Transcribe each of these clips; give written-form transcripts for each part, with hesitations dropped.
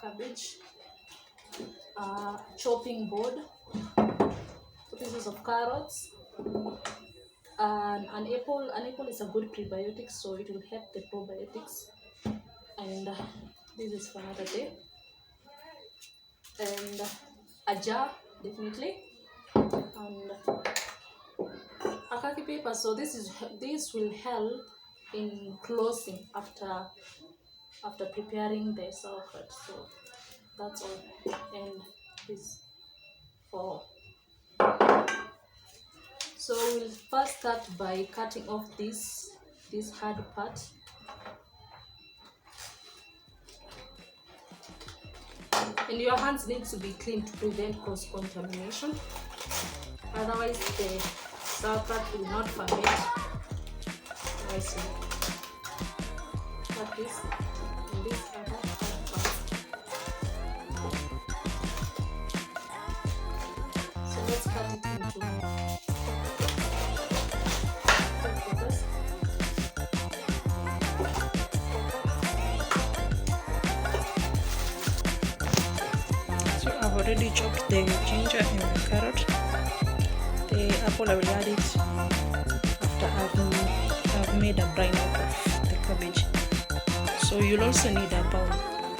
cabbage, chopping board, 2 pieces of carrots, and an apple. An apple is a good prebiotic, so it will help the probiotics. And this is for another day. And a jar, definitely, and a khaki paper. So this will help in closing after preparing the sauerkraut. So that's all. And this for. So we'll first start by cutting off this hard part. And your hands need to be clean to prevent cross contamination. Otherwise, the sauerkraut will not ferment nicely. Cut this and this other part. So let's cut it into quarters. So I've already chopped the ginger and the carrot. The apple I will add it after I've made a brine out of the cabbage. So you'll also need a bowl.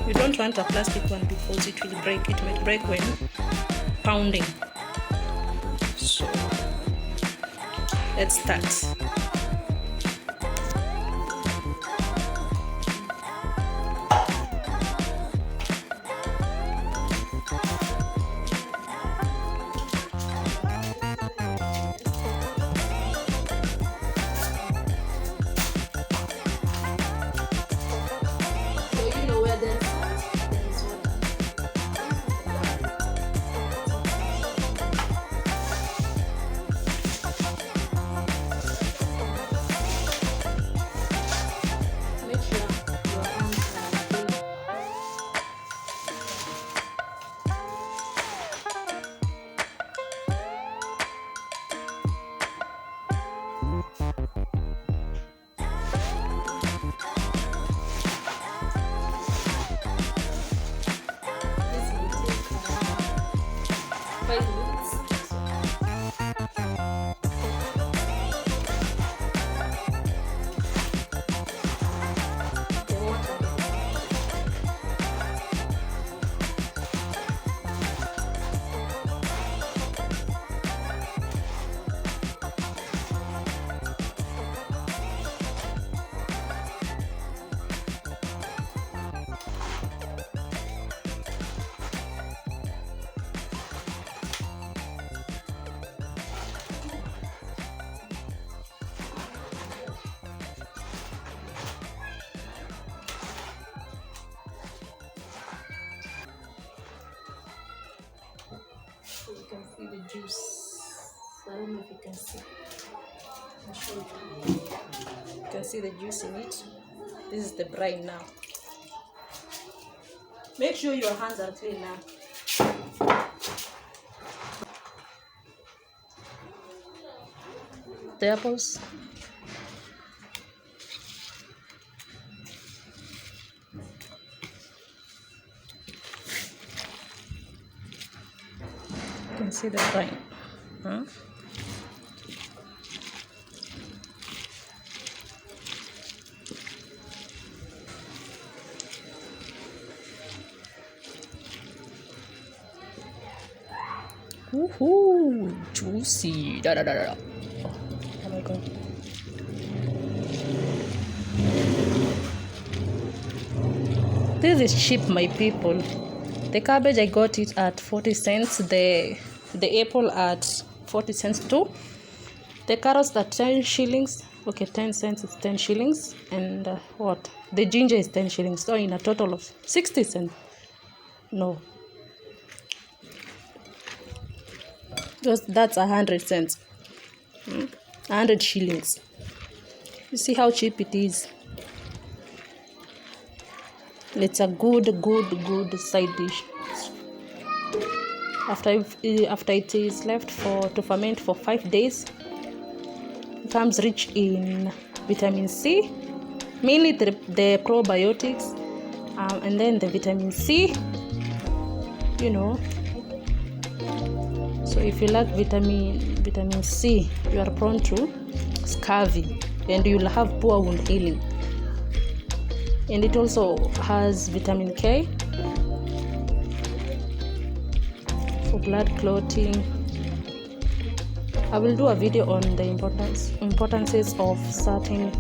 You don't want a plastic one because it will break. It might break when pounding. So let's start. So you can see the juice. I don't know if you can see. I'll show you. You can see the juice in it. This is the brine now. Make sure your hands are clean now. The apples. You can see the brine. Huh? Woohoo! Juicy! Da da da da. Oh my god. This is cheap, my people. The cabbage I got it at 40 cents. The apple at 40 cents too. The carrots at 10 shillings. Okay, 10 cents is 10 shillings. And what? The ginger is 10 shillings. So in a total of 60 cents. No. That's 100 cents. 100 shillings. You see how cheap it is. It's a good side dish. After it is left to ferment for 5 days, it becomes rich in vitamin C, mainly the probiotics, And then the vitamin C, you know. So if you lack vitamin C, you are prone to scurvy and you'll have poor wound healing. And it also has vitamin K for blood clotting. I will do a video on the importances of certain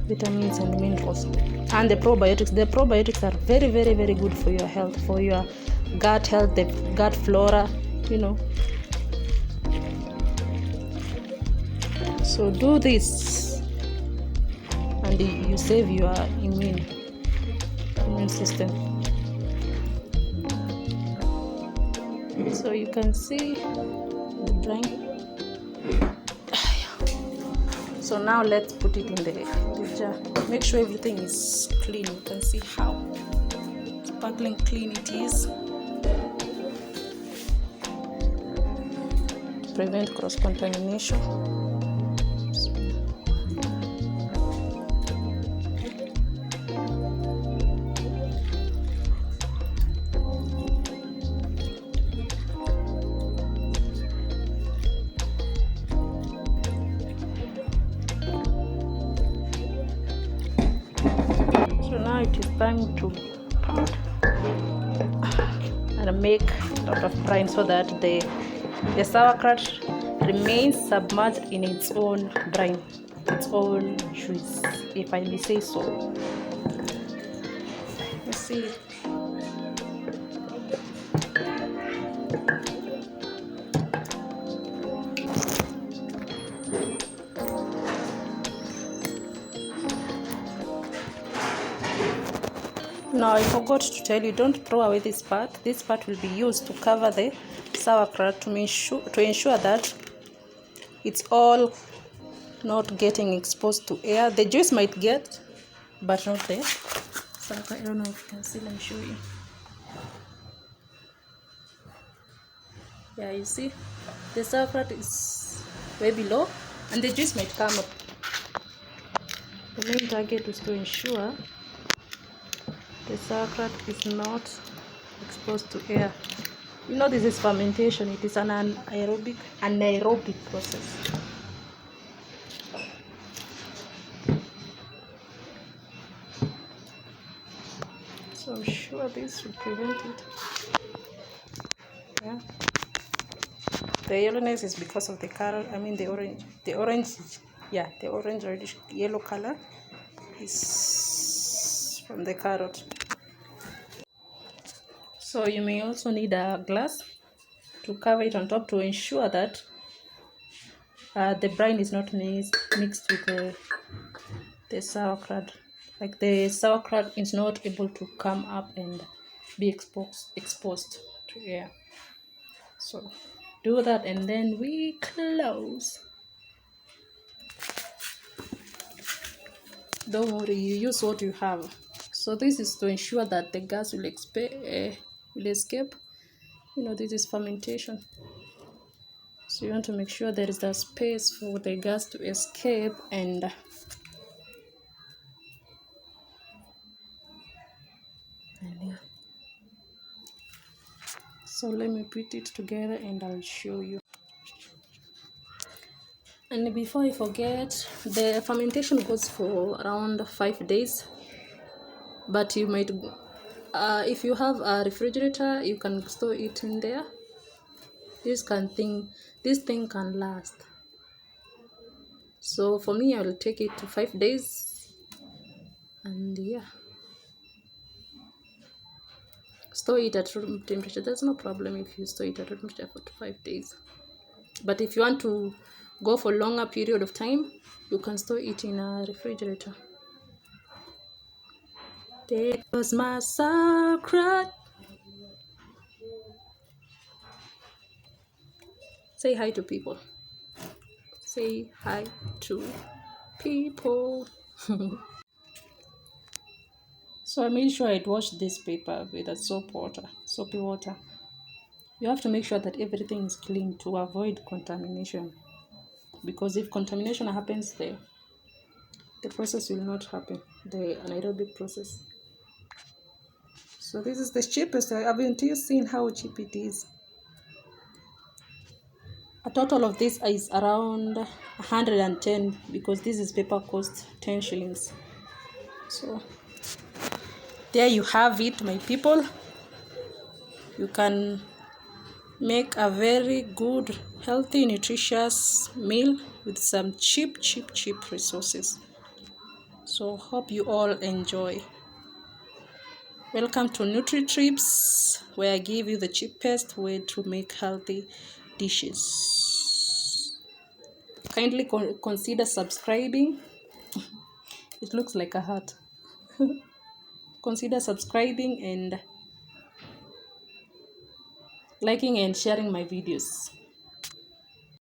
vitamins and minerals. And the probiotics. The probiotics are very, very, very good for your health, for your gut health, the gut flora, you know. So do this and you save your immune system. So you can see the brine. So now let's put it in the jar. Make sure everything is clean. You can see how sparkling clean it is. Prevent cross-contamination. So now it is time to pound and make a lot of brine so that the sauerkraut remains submerged in its own brine, its own juice, if I may say so. Let's see. Now I forgot to tell you, don't throw away this part. This part will be used to cover the sauerkraut to ensure that it's all not getting exposed to air. The juice might get, but not the sauerkraut. I don't know if you can see. Let me show you. Yeah, you see, the sauerkraut is way below, and the juice might come up. The main target is to ensure the sauerkraut is not exposed to air. You know, this is fermentation. It is an anaerobic process. So I'm sure this will prevent it. Yeah. The yellowness is because of the carrot. I mean the orange. The orange, yeah, the orange reddish yellow color is from the carrot. So you may also need a glass to cover it on top to ensure that the brine is not mixed with the sauerkraut. Like the sauerkraut is not able to come up and be exposed to air. So do that and then we close. Don't worry, you use what you have. So this is to ensure that the gas will escape. You know, this is fermentation. So you want to make sure there is a space for the gas to escape and yeah. So let me put it together and I'll show you. And before I forget, the fermentation goes for around 5 days. But you might, if you have a refrigerator, you can store it in there. This thing can last. So for me, I will take it to 5 days, and yeah, store it at room temperature. There's no problem if you store it at room temperature for 5 days. But if you want to go for longer period of time, you can store it in a refrigerator. There was my sauerkraut. Say hi to people. Say hi to people. So I made sure I'd washed this paper with a soapy water. You have to make sure that everything is clean to avoid contamination. Because if contamination happens there, the process will not happen, the anaerobic process. So this is the cheapest. Haven't you seen how cheap it is? A total of this is around 110 because this is paper cost 10 shillings. So there you have it, my people. You can make a very good, healthy, nutritious meal with some cheap resources. So hope you all enjoy. Welcome to NutriTrips, where I give you the cheapest way to make healthy dishes. Kindly consider subscribing. It looks like a heart. Consider subscribing and liking and sharing my videos.